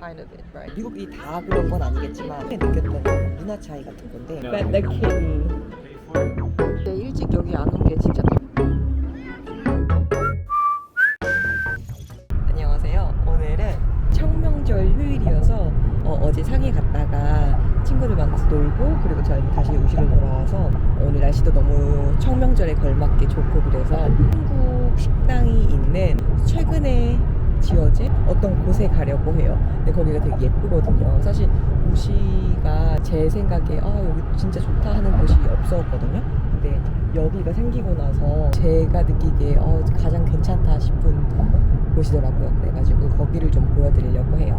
kind of it, right? 미국이 다 그런 건 아니겠지만 느꼈던 건 문화 차이 같은 건데. But the kitten. 근데 일찍 여기 안 온 게 진짜. 안녕하세요. 오늘은 청명절 휴일이어서 어제 상해 갔다가 친구들 만나서 놀고, 그리고 저희는 다시 우시로 돌아와서 오늘 날씨도 너무 청명절에 걸맞게 좋고, 그래서 한국 식당이 있는 최근에 지어진 어떤 곳에 가려고 해요. 근데 거기가 되게 예쁘거든요. 사실 우시가 제 생각에 여기 진짜 좋다 하는 곳이 없었거든요. 근데 여기가 생기고 나서 제가 느끼기에 가장 괜찮다 싶은 곳이더라고요. 그래가지고 거기를 좀 보여드리려고 해요.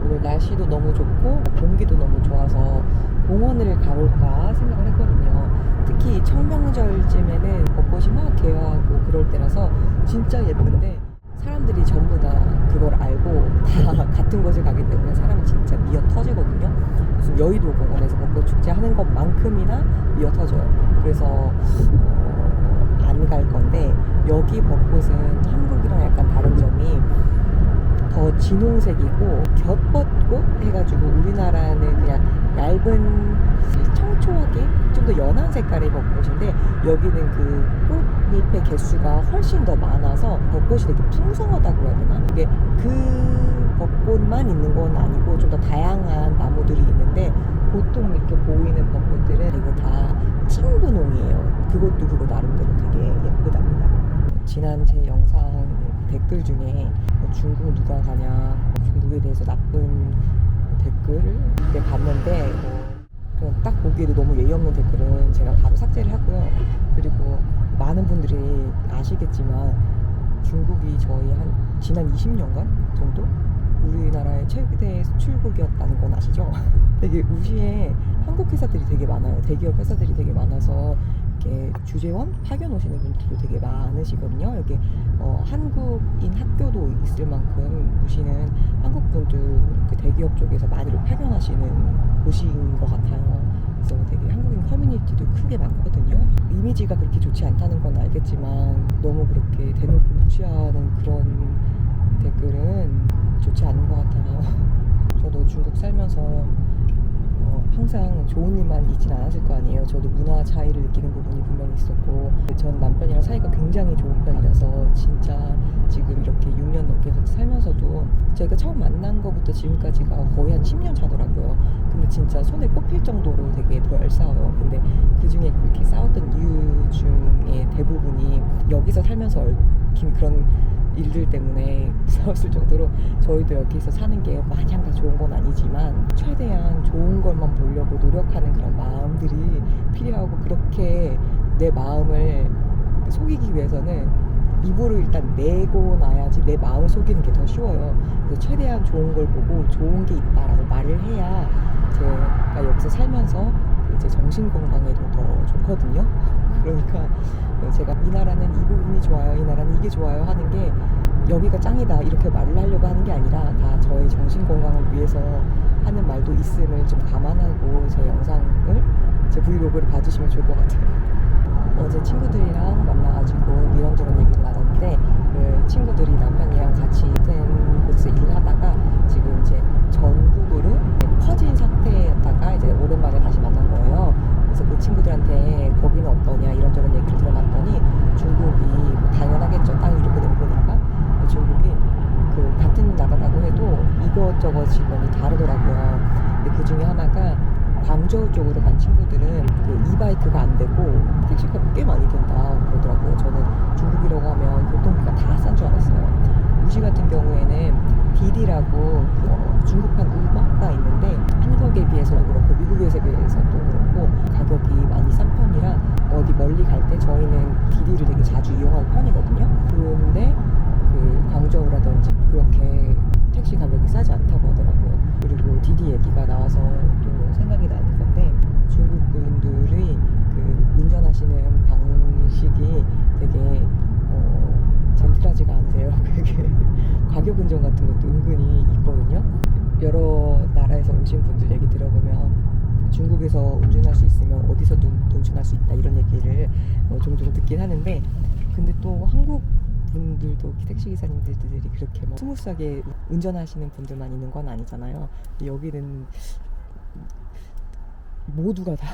오늘 날씨도 너무 좋고 공기도 너무 좋아서 공원을 가볼까 생각을 했거든요. 특히 청명절쯤에는 벚꽃이 막 개화하고 그럴 때라서 진짜 예쁜데, 사람들이 전부 다 그걸 알고 다 같은 곳을 가기 때문에 사람이 진짜 미어 터지거든요. 무슨 여의도 공원에서 벚꽃 축제 하는 것만큼이나 미어 터져요. 그래서 안 갈 건데, 여기 벚꽃은 한국이랑 약간 다른 점이 더 진홍색이고 겹벚꽃 해가지고, 우리나라는 그냥 얇은 청초하게 좀 더 연한 색깔의 벚꽃인데, 여기는 그 꽃잎의 개수가 훨씬 더 많아서 벚꽃이 되게 풍성하다고 해야 되나? 이게 그 벚꽃만 있는 건 아니고 좀 더 다양한 나무들이 있는데, 보통 이렇게 보이는 벚꽃들은 이거 다 찐분홍이에요. 그것도 그거 나름대로 되게 예쁘답니다. 지난 제 영상 댓글 중에 중국 누가 가냐, 중국에 대해서 나쁜 댓글을 봤는데, 그냥 딱 보기에도 너무 예의 없는 댓글은 제가 바로 삭제를 하고요. 그리고 많은 분들이 아시겠지만 중국이 저희 한 지난 20년간 정도 우리나라의 최대 수출국이었다는 건 아시죠? 되게 우시에 한국 회사들이 되게 많아요. 대기업 회사들이 되게 많아서 이렇게 주재원 파견 오시는 분들도 되게 많으시거든요. 여기 한국인 학교도 있을 만큼 우시는 한국 분들 그 대기업 쪽에서 많이를 파견하시는 곳인 것 같아요. 그래서 되게 한국인 커뮤니티도 크게 많거든요. 이미지가 그렇게 좋지 않다는 건 알겠지만 너무 그렇게 대놓고 무시하는 그런 댓글은 좋지 않은 것 같아요. 저도 중국 살면서 항상 좋은 일만 있진 않았을 거 아니에요. 저도 문화 차이를 느끼는 부분이 분명히 있었고, 전 남편이랑 사이가 굉장히 좋은 편이라서 진짜 지금 이렇게 6년 넘게 같이 살면서도 제가 처음 만난 거부터 지금까지가 거의 한 10년 차더라고요. 근데 진짜 손에 꼽힐 정도로 되게 덜 싸워요. 근데 그 중에 그렇게 싸웠던 이유 중에 대부분이 여기서 살면서 얽힌 그런 일들 때문에 싸웠을 정도로, 저희도 여기서 사는 게 마냥 다 좋은 건 아니지만 최대한 좋은 것만 보려고 노력하는 그런 마음들이 필요하고, 그렇게 내 마음을 속이기 위해서는 입으로 일단 내고 나야지 내 마음을 속이는 게 더 쉬워요. 그래서 최대한 좋은 걸 보고 좋은 게 있다라고 말을 해야 제가 여기서 살면서 이제 정신 건강에도 더 좋거든요. 그러니까 제가 이 나라는 이 부분이 좋아요, 이 나라는 이게 좋아요 하는 게 여기가 짱이다 이렇게 말을 하려고 하는 게 아니라, 다 저의 정신 건강을 위해서 하는 말도 있음을 좀 감안하고 제 영상을, 제 브이로그를 봐주시면 좋을 것 같아요. 어제 친구들이랑 만나가지고 이런저런 얘기를 나눴는데, 그 친구들이 남편이랑 같이 같은 곳에서 일을 하다가 지금 이제 전국으로 퍼진 상태였다가 이제 오랜만에 다시 만난 거예요. 그래서 그 친구들한테 거기는 어떠냐 이런저런 얘기를 들어봤더니, 중국이 뭐 당연하겠죠, 땅이 이렇게 되는 거니까. 중국이 그 같은 나라라고 해도 이것저것 직원이 다르더라고요. 근데 그 중에 하나가 광저우 쪽으로 간 친구들은 그 이바이크가 안 되고 택시값 꽤 많이 든다 그러더라고요. 저는 중국이라고 하면 교통비가 다 싼 줄 알았어요. 우시 같은 경우에는 디디라고 중국판 우버가 있는데, 한국에 비해서도 그렇고 미국에 비해서도 그렇고 가격이 많이 싼 편이라 어디 멀리 갈 때 저희는 디디를 되게 자주 이용하는 편이거든요. 근데 그 광저우라든지 그렇게 택시 가격이 싸지 않다고 하더라고요. 그리고 디디 얘기가 나와서 또 생각이 나는 건데, 중국 분들이 그 운전하시는 방식이 되게 젠틀하지가 않으세요. 그게 과격 운전 같은 것도 은근히 있거든요. 여러 나라에서 오신 분들 얘기 들어보면 중국에서 운전할 수 있으면 어디서도 운전할 수 있다 이런 얘기를 종종 듣긴 하는데, 근데 또 한국 분들도 택시 기사님들이 그렇게 뭐 스무스하게 운전하시는 분들만 있는 건 아니잖아요. 여기는 모두가 다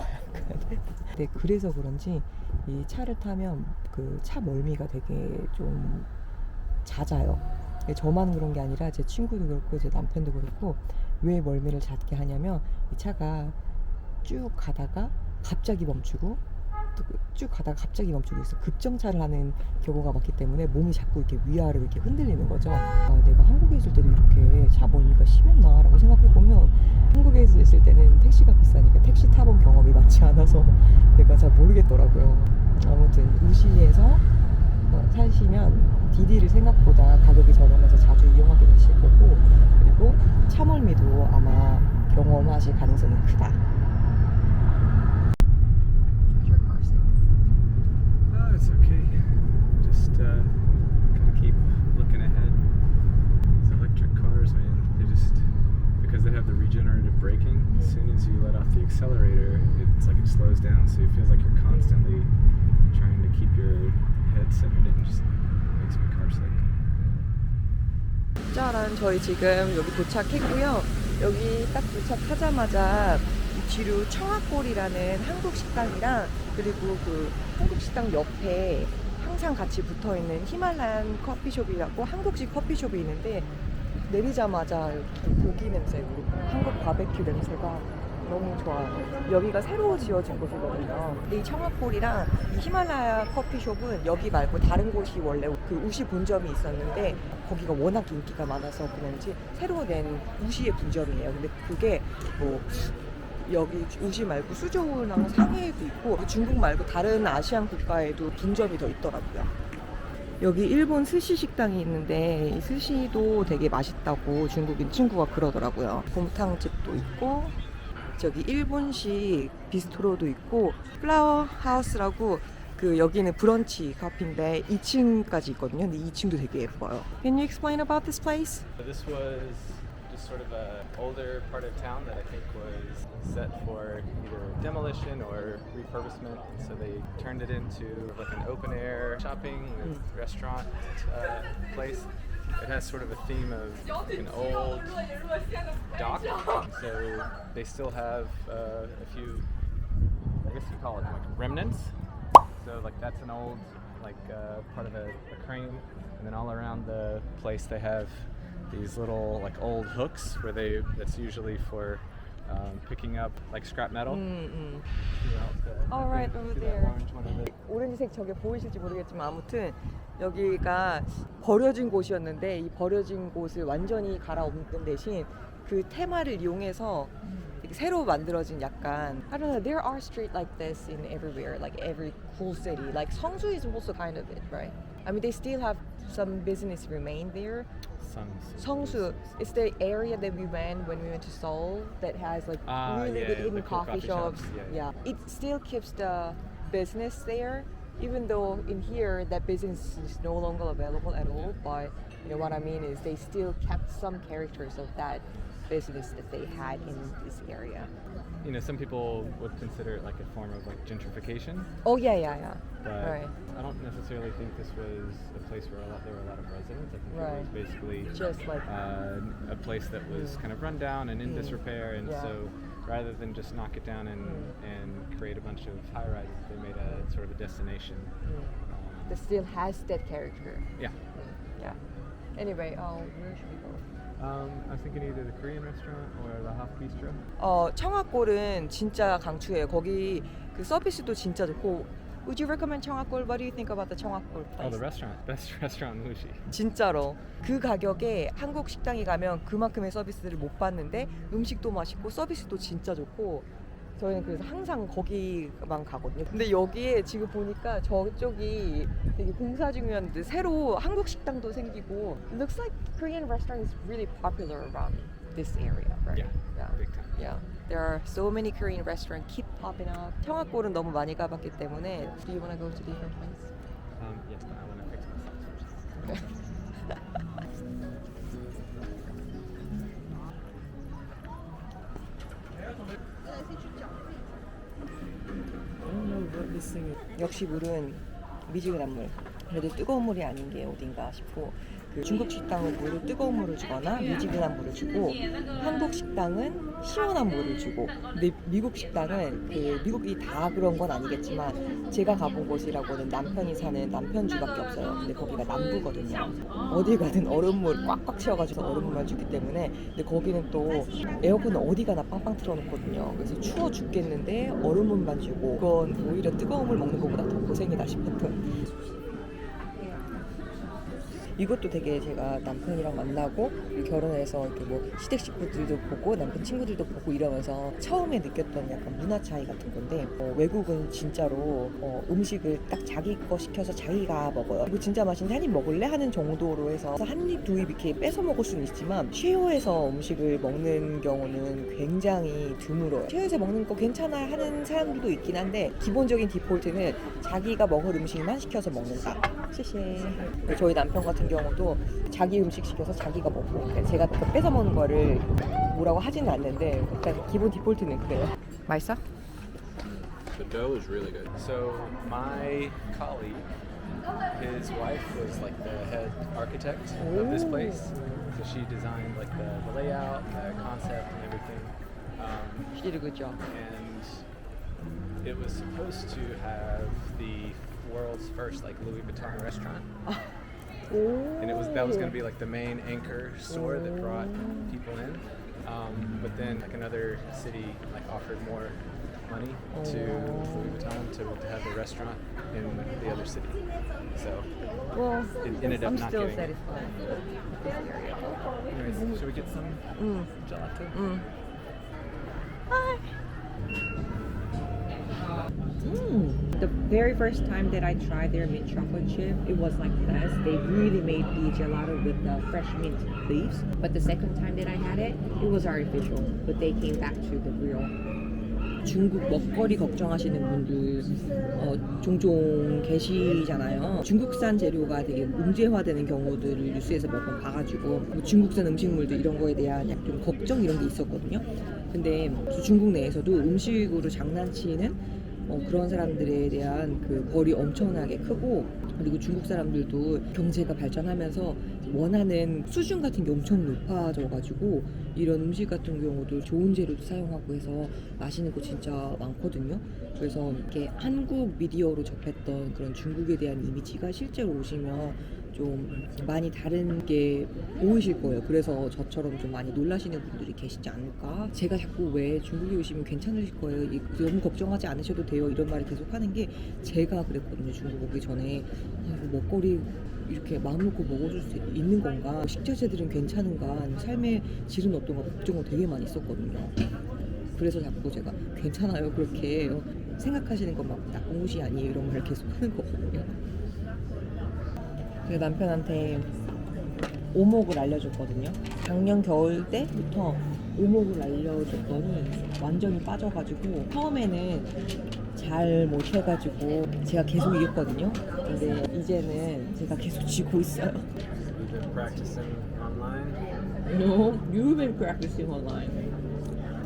네, 그래서 그런지 이 차를 타면 그 차 멀미가 되게 좀 잦아요. 저만 그런 게 아니라 제 친구도 그렇고 제 남편도 그렇고 왜 멀미를 잦게 하냐면 이 차가 쭉 가다가 갑자기 멈추고 또 쭉 가다가 갑자기 멈추고 있어 급정차를 하는 경우가 많기 때문에 몸이 자꾸 이렇게 위아래로 이렇게 흔들리는 거죠. 아, 내가 한국에 있을 때도 이렇게 차 멀미가 심했나라고 생각해 보면 한국에 있을 때는 택시가 비싸니까 택시 타본 경험이 많지 않아서 내가 잘 모르겠더라고요. 아무튼 우시에서 사시면 디디를 생각보다 가격이 저렴해서 자주 이용하게 되실 거고 그리고 차멀미도 아마 경험하실 가능성이 크다. Your car seat. Oh, it's okay. Just gotta keep looking ahead. These electric cars, man, they just because they have the regenerative braking. As soon as you let off the accelerator, it's like it slows down, so it feels like you're constantly trying to keep your head centered. It just makes my car sick. 짜란, 저희 지금 여기 도착했고요. 여기 딱 도착하자마자 이 뒤로 청아골이라는 한국 식당이랑 그리고 그 한국 식당 옆에 항상 같이 붙어 있는 히말라얀 커피숍이라고 한국식 커피숍이 있는데 내리자마자 여기 고기 냄새 그리고 한국 바베큐 냄새가 너무 좋아요. 여기가 새로 지어진 곳이거든요. 근데 이 청아골이랑 이 히말라야 커피숍은 여기 말고 다른 곳이 원래 그 우시 본점이 있었는데 거기가 워낙 인기가 많아서 그런지 새로 낸 우시의 분점이에요. 근데 그게 뭐 여기 우시 말고 수저우랑 상해에도 있고 중국 말고 다른 아시안 국가에도 분점이 더 있더라고요. 여기 일본 스시 식당이 있는데 이 스시도 되게 맛있다고 중국인 친구가 그러더라고요. 곰탕집도 있고 저기 일본식 비스트로도 있고 플라워 하우스라고 그 여기는 브런치 카페인데 2층까지 있거든요. 근데 2층도 되게 예뻐요. Can you explain about this place? This was just sort of an older part of town that I think was set for either demolition or refurbishment. So they turned it into like an open air shopping with restaurant place. It has sort of a theme of an old dock. So they still have a few, I guess you call it like remnants. So like that's an old like part of a crane, and then all around the place they have these little like old hooks where that's usually for picking up like scrap metal. All right, over See that there. orange one over there? 오렌지색 저게 보이실지 모르겠지만 아무튼 여기가 버려진 곳이었는데 이 버려진 곳을 완전히 갈아엎는 대신 그 테마를 이용해서 새로 만들어진 약간 I don't know, there are streets like this in everywhere, like every cool city. Like Seongsu is also kind of it, right? I mean, they still have some business remain there. Seongsu, it's the area that we went when we went to Seoul that has like really yeah, good hidden the cool coffee coffee shops. shops. Yeah, it still keeps the business there, even though in here that business is no longer available at all. But you know what I mean is they still kept some characters of that business that they had in this area. You know, some people would consider it like a form of like gentrification. Oh yeah. But Right. I don't necessarily think this was a place where there were a lot of residents. I think it Right. was basically Just like a place that was kind of run down and in disrepair, and Yeah. so rather than just knock it down and create a bunch of high rises, they made a sort of a destination. that still has that character. Yeah. Yeah. Anyway, where should we go? I was thinking either the Korean restaurant or the Hop Bistro. 청아골은 진짜 강추해요. 거기 그 서비스도 진짜 좋고. Would you recommend 청아골? What do you think about the 청아골 place? Oh, the restaurant, best restaurant in Wuxi. 진짜로 그 가격에 한국 식당에 가면 그만큼의 서비스를 못 받는데 음식도 맛있고 서비스도 진짜 좋고 저희는 그래서 항상 거기만 가거든요. 근데 여기에 지금 보니까 저쪽이 되게 공사 중이었는데 새로 한국 식당도 생기고 looks like Korean restaurant is really popular around this area, right? Yeah, big time. Yeah. There are so many Korean restaurants keep popping up. 청아골은 너무 많이 가봤기 때문에 Do you want to go to different place? Yes, but I want to fix myself first. I don't know what this thing is. 역시 물은 미지근한 물. 그래도 뜨거운 물이 아닌 게 어딘가 싶고, 그 중국 식당은 물을 뜨거운 물을 주거나 미지근한 물을 주고, 한국 식당은 시원한 물을 주고, 근데 미국 식당은 그 미국이 다 그런 건 아니겠지만 제가 가본 곳이라고는 남편이 사는 남편주밖에 없어요. 근데 거기가 남부거든요. 어디 가든 얼음물 꽉꽉 채워가지고 얼음물만 주기 때문에, 근데 거기는 또 에어컨은 어디 가나 빵빵 틀어놓거든요. 그래서 추워 죽겠는데 얼음물만 주고, 그건 오히려 뜨거운 물 먹는 것보다 더 고생이다 싶었던. 이것도 되게 제가 남편이랑 만나고 결혼해서 이렇게 뭐 시댁 식구들도 보고 남편 친구들도 보고 이러면서 처음에 느꼈던 약간 문화 차이 같은 건데, 외국은 진짜로 음식을 딱 자기 거 시켜서 자기가 먹어요. 이거 진짜 맛있는데 한 입 먹을래? 하는 정도로 해서 한 입, 두 입 이렇게 뺏어 먹을 수는 있지만, 쉐어해서 음식을 먹는 경우는 굉장히 드물어요. 쉐어해서 먹는 거 괜찮아 하는 사람들도 있긴 한데, 기본적인 디폴트는 자기가 먹을 음식만 시켜서 먹는다. 시시. 저희 남편 같은 경우도 자기 음식 시켜서 자기가 먹고, 그러니까 제가 그 뺏어 먹는 거를 뭐라고 하지는 않는데 일단 기본 디폴트는 그래요. 맛있어? The dough is really good. So my colleague, his wife was like the head architect of this place. So she designed like the layout, the concept, and everything. She did a good job. And it was supposed to have the world's first like Louis Vuitton restaurant. And that was going to be like the main anchor store that brought people in. But then like another city like offered more money to Louis Vuitton to have the restaurant in the other city. So Well, it ended up I'm not still getting it. satisfied with this area. Anyways, should we get some gelato? The very first time that I tried their mint chocolate chip, it was like this. They really made the gelato with the fresh mint leaves. But the second time that I had it, it was artificial. But they came back to the real. 중국 먹거리 걱정하시는 분들 종종 계시잖아요. 중국산 재료가 되게 문제화되는 경우들을 뉴스에서 몇 번 봐가지고, 뭐 중국산 음식물들 이런 거에 대한 약간 좀 걱정 이런 게 있었거든요. 근데 중국 내에서도 음식으로 장난치는 그런 사람들에 대한 그 벌이 엄청나게 크고, 그리고 중국 사람들도 경제가 발전하면서 원하는 수준 같은 게 엄청 높아져가지고 이런 음식 같은 경우도 좋은 재료도 사용하고 해서 맛있는 거 진짜 많거든요. 그래서 이렇게 한국 미디어로 접했던 그런 중국에 대한 이미지가 실제로 오시면 좀 많이 다른 게 보이실 거예요. 그래서 저처럼 좀 많이 놀라시는 분들이 계시지 않을까. 제가 자꾸 왜 중국에 오시면 괜찮으실 거예요, 너무 걱정하지 않으셔도 돼요, 이런 말을 계속 하는 게 제가 그랬거든요. 중국 오기 전에 이거 먹거리 이렇게 마음 놓고 먹어줄 수 있는 건가, 식자재들은 괜찮은가, 삶의 질은 어떤가 걱정을 되게 많이 했었거든요. 그래서 자꾸 제가 괜찮아요, 그렇게 생각하시는 것만 나쁜 곳이 아니에요, 이런 말을 계속 하는 거거든요. 제가 남편한테 오목을 알려줬거든요. 작년 겨울 때부터 오목을 알려줬더니 완전히 빠져가지고, 처음에는 잘 못해가지고 제가 계속 이겼거든요. 근데 이제는 제가 계속 지고 있어요. We've been practicing online. No, you've been practicing online.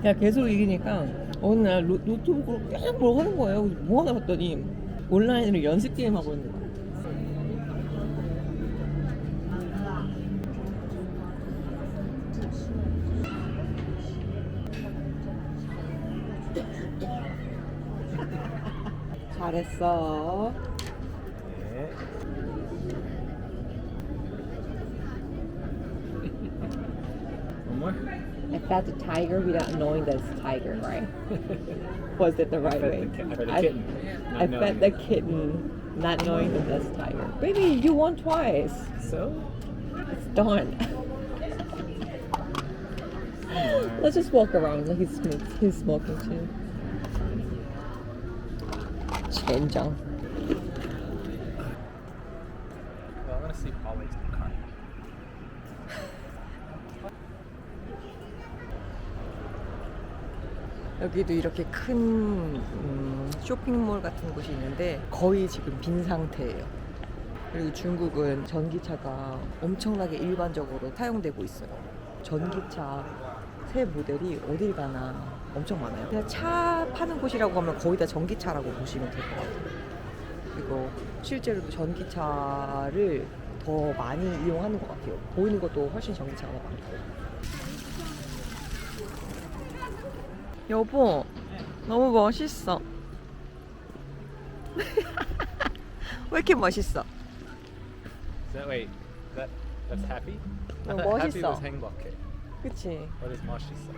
그냥 계속 이기니까 어느 날 노트북으로 계속 뭘 하는 거예요. 그래서 뭐 하나 봤더니 온라인으로 연습 게임 하고 있는 거예요. 잘했어. 네. One more? I fed the tiger without knowing that it's a tiger, right? Was it the right way? I fed the kitten, not knowing that that's tiger. Baby, you won twice. So? It's done. Let's just walk around. Like he's smoking too. 젠장. Well, I want to see Polly's car. 여기도 이렇게 큰 쇼핑몰 같은 곳이 있는데 거의 지금 빈 상태예요. 그리고 중국은 전기차가 엄청나게 일반적으로 사용되고 있어요. 전기차 새 모델이 어딜 가나 엄청 많아요. 그냥 차 파는 곳이라고 하면 거의 다 전기차라고 보시면 될 것 같아요. 그리고 실제로도 전기차를 더 많이 이용하는 것 같아요. 보이는 것도 훨씬 전기차가 더 많고. 여보, 너무 멋있어. 왜 이렇게 멋있어? Is that wait? That's happy? I No, thought happy 멋있어. was 행복해. 그치? What is 멋있어?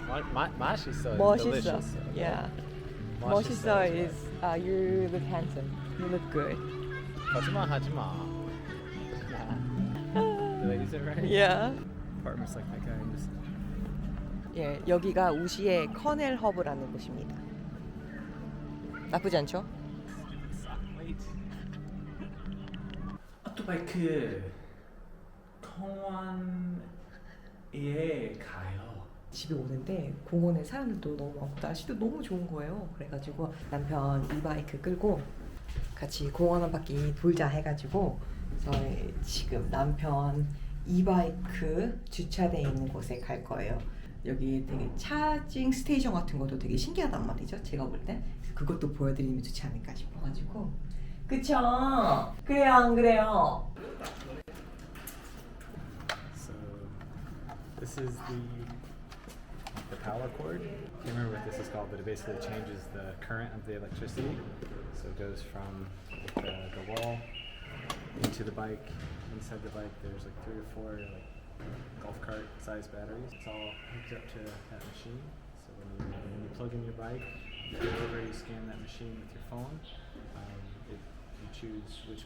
맛있어 is 멋있어. delicious. Yeah. 멋있어 멋있어 is you look handsome. You look good. 하지마 하지마. Did I use it right? Yeah. Apartments like that guy in this. 예, 여기가 우시의 커넬 허브라는 곳입니다. 나쁘지 않죠? Wait. 오토바이크 공원에 가요. 집에 오는데 공원에 사람들도 너무 많고 날씨도 너무 좋은 거예요. 그래가지고 남편 이바이크 끌고 같이 공원 한 바퀴 돌자 해가지고 저희 지금 남편 이바이크 주차되어 있는 곳에 갈 거예요. 여기 되게 차징 스테이션 같은 것도 되게 신기하단 말이죠. 제가 볼 땐 그것도 보여드리면 좋지 않을까 싶어가지고. 그쵸? 그래요 안 그래요? So this is the power cord. Can't remember what this is called, but it basically changes the current of the electricity. So it goes from like, the wall into the bike. Inside the bike, there's like 3 or 4 like golf cart sized batteries. It's all hooked up to that machine. So when you plug in your bike, you go over, you scan that machine with your phone. You choose which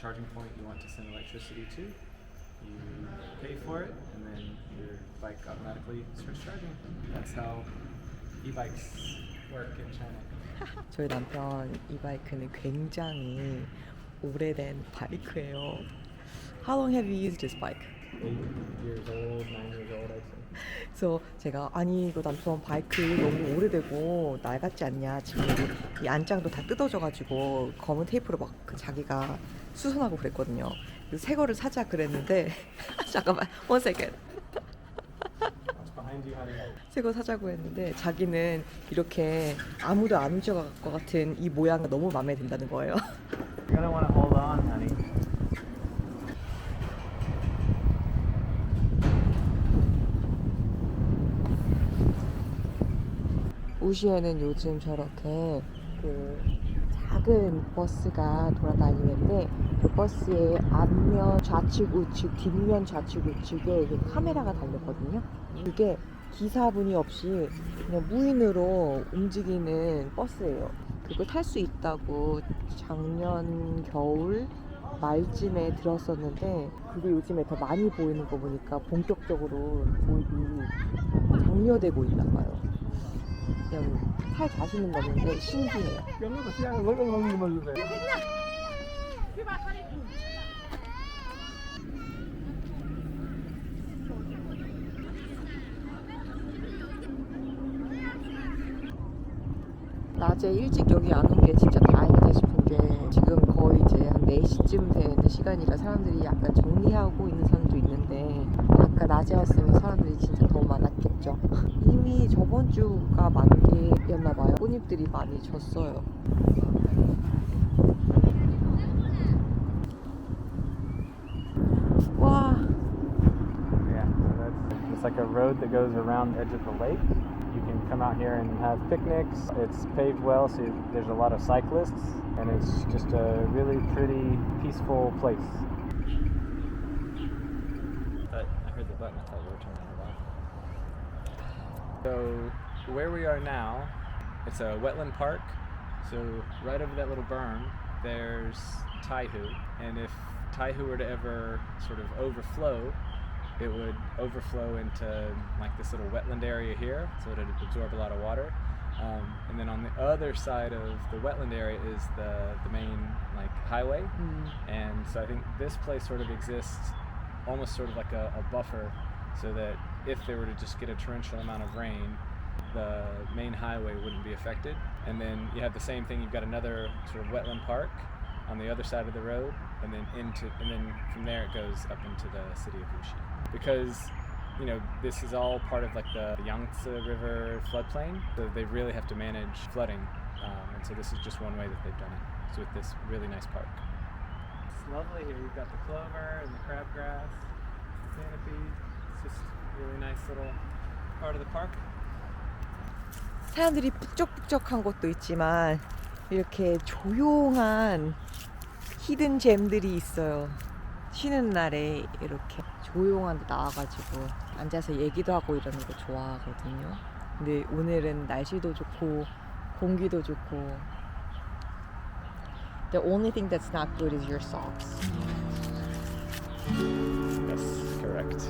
charging point you want to send electricity to. You pay for it, and then your bike automatically starts charging. That's how e-bikes work in China. 저희 남편 이바이크는 굉장히 오래된 바이크예요. How long have you used this bike? 8 years old, 9 years old, I'd say. 그래서 제가 아니 이거 남편 바이크 너무 오래되고 낡았지 않냐, 지금 이 안장도 다 뜯어져가지고 검은 테이프로 막 그 자기가 수선하고 그랬거든요. 그래서 새 거를 사자 그랬는데 잠깐만 one second. What's behind you, honey? 새 거 사자고 했는데 자기는 이렇게 아무도 안 움직여갈 것 같은 이 모양이 너무 마음에 든다는 거예요. You're gonna want to hold on, honey. 우시에는 요즘 저렇게 그 작은 버스가 돌아다니는데 그 버스의 앞면 좌측 우측 뒷면 좌측 우측에 이게 카메라가 달렸거든요. 그게 기사분이 없이 그냥 무인으로 움직이는 버스예요. 그걸 탈 수 있다고 작년 겨울 말쯤에 들었었는데 그게 요즘에 더 많이 보이는 거 보니까 본격적으로 도입이 장려되고 있나 봐요. 그냥 탈 자신은 없는데 신기해요. 낮에 일찍 여기 안 온 게 진짜 다행이다 싶은 게 지금 거의 이제 한 4시쯤 되는 시간이라 사람들이 약간 정리하고 있는 사람도 있는데 아까 낮에 왔으면 사람들이 진짜 더 많았겠죠. 이미 저번 주가 만개였나 봐요. 꽃잎들이 많이 졌어요. 와, Yeah, so it's like a road that goes around the edge of the lake. You can come out here and have picnics. It's paved well, so there's a lot of cyclists, and it's just a really pretty, peaceful place. I heard the button. I thought you were turning it off. So where we are now, it's a wetland park. So right over that little berm, there's Taihu, and if Taihu were to ever sort of overflow, it would overflow into like this little wetland area here, so it would absorb a lot of water. And then on the other side of the wetland area is the main like highway. And so I think this place sort of exists almost sort of like a buffer, so that if they were to just get a torrential amount of rain, the main highway wouldn't be affected. And then you have the same thing, you've got another sort of wetland park on the other side of the road, and then from there it goes up into the city of Wuxi. Because you know, this is all part of like the Yangtze River floodplain, so they really have to manage flooding And so this is just one way that they've done it. It's with this really nice park. It's lovely here. You've got the clover and the crabgrass, canopy. It's just a really nice little part of the park. 사람들이 북적북적한 곳도 있지만 이렇게 조용한 히든 잼들이 있어요. 쉬는 날에 이렇게 조용한 데 나와가지고 앉아서 얘기도 하고 이러는 거 좋아하거든요. 근데 오늘은 날씨도 좋고 공기도 좋고. The only thing that's not good is your socks. Yes, correct.